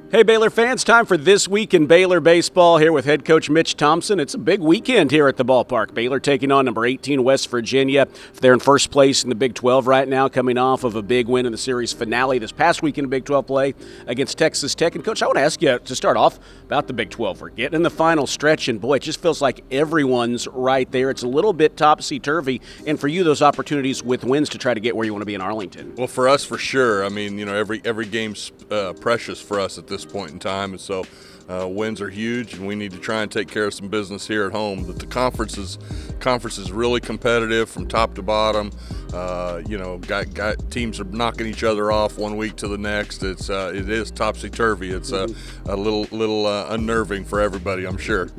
Hey Baylor fans, time for This Week in Baylor Baseball here with head coach Mitch Thompson. It's a big weekend here at the ballpark. Baylor taking on number 18 West Virginia. They're in first place in the Big 12 right now, coming off of a big win in the series finale this past week in Big 12 play against Texas Tech. And Coach, I want to ask you to start off about the Big 12. We're getting in the final stretch, and boy, it just feels like everyone's right there. It's a little bit topsy-turvy, and for you, those opportunities with wins to try to get where you want to be in Arlington. Well, for us, for sure. I mean, every game's precious for us at this point in time, and so wins are huge, and we need to try and take care of some business here at home. But the conference is really competitive from top to bottom. Got teams are knocking each other off one week to the next. It is topsy-turvy. It's a little unnerving for everybody, I'm sure.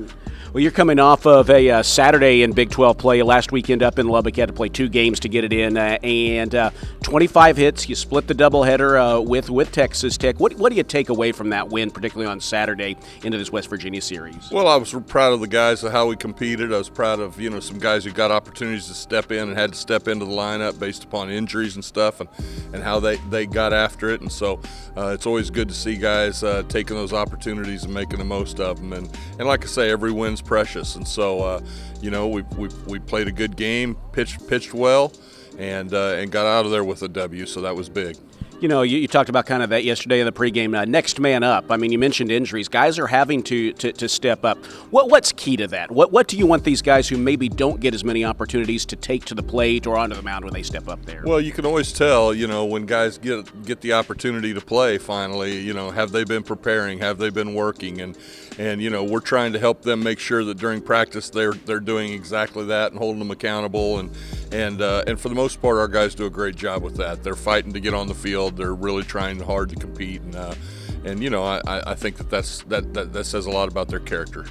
Well, you're coming off of a Saturday in Big 12 play. Last weekend up in Lubbock, you had to play 2 games to get it in, and 25 hits. You split the doubleheader with Texas Tech. What do you take away from that win, particularly on Saturday, into this West Virginia series? Well, I was proud of the guys of how we competed. I was proud of some guys who got opportunities to step in and had to step into the lineup based upon injuries and stuff, and how they got after it. And so it's always good to see guys taking those opportunities and making the most of them. And like I say, every win's precious, and so we played a good game, pitched well, and got out of there with a W. So that was big. You talked about kind of that yesterday in the pregame. Next man up. I mean, you mentioned injuries. Guys are having to step up. What's key to that? What do you want these guys who maybe don't get as many opportunities to take to the plate or onto the mound when they step up there? Well, you can always tell, when guys get the opportunity to play finally, have they been preparing? Have they been working? And we're trying to help them make sure that during practice they're doing exactly that and holding them accountable. And for the most part, our guys do a great job with that. They're fighting to get on the field. They're really trying hard to compete, and I think that says a lot about their character.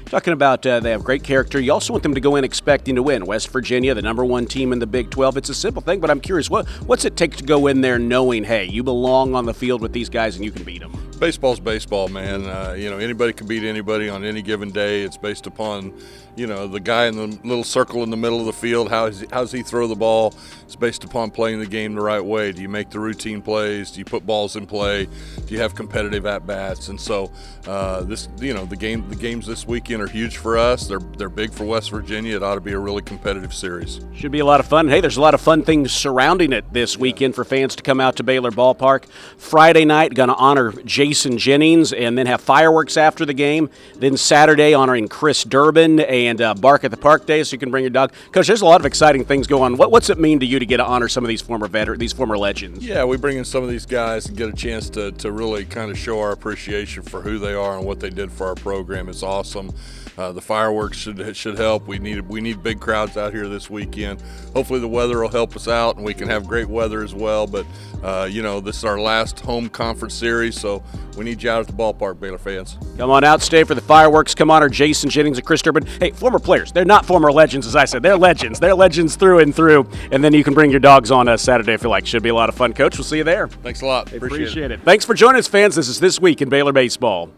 Talking about they have great character, you also want them to go in expecting to win. West Virginia, the number 1 team in the Big 12. It's a simple thing, but I'm curious, what's it take to go in there knowing, hey, you belong on the field with these guys and you can beat them? Baseball's baseball, man. Anybody can beat anybody on any given day. It's based upon, the guy in the little circle in the middle of the field. How's he throw the ball? It's based upon playing the game the right way. Do you make the routine plays? Do you put balls in play? Do you have competitive at bats? And so the games this weekend are huge for us. They're big for West Virginia. It ought to be a really competitive series. Should be a lot of fun. Hey, there's a lot of fun things surrounding it this weekend for fans to come out to Baylor Ballpark. Friday night, going to honor Jason Jennings and then have fireworks after the game. Then Saturday, honoring Chris Durbin and Bark at the Park Day, so you can bring your dog. Coach, there's a lot of exciting things going on. What's it mean to you to get to honor some of these former legends? Yeah, we bring in some of these guys and get a chance to really kind of show our appreciation for who they are and what they did for our program. It's awesome. The fireworks should help. We need big crowds out here this weekend. Hopefully the weather will help us out and we can have great weather as well. But this is our last home conference series, so we need you out at the ballpark, Baylor fans. Come on out, stay for the fireworks. Come honor Jason Jennings and Chris Durbin. Hey, former players. They're not former legends, as I said. They're legends. They're legends through and through. And then you can bring your dogs on Saturday if you like. Should be a lot of fun, Coach. We'll see you there. Thanks a lot. Appreciate it. Thanks for joining us, fans. This is This Week in Baylor Baseball.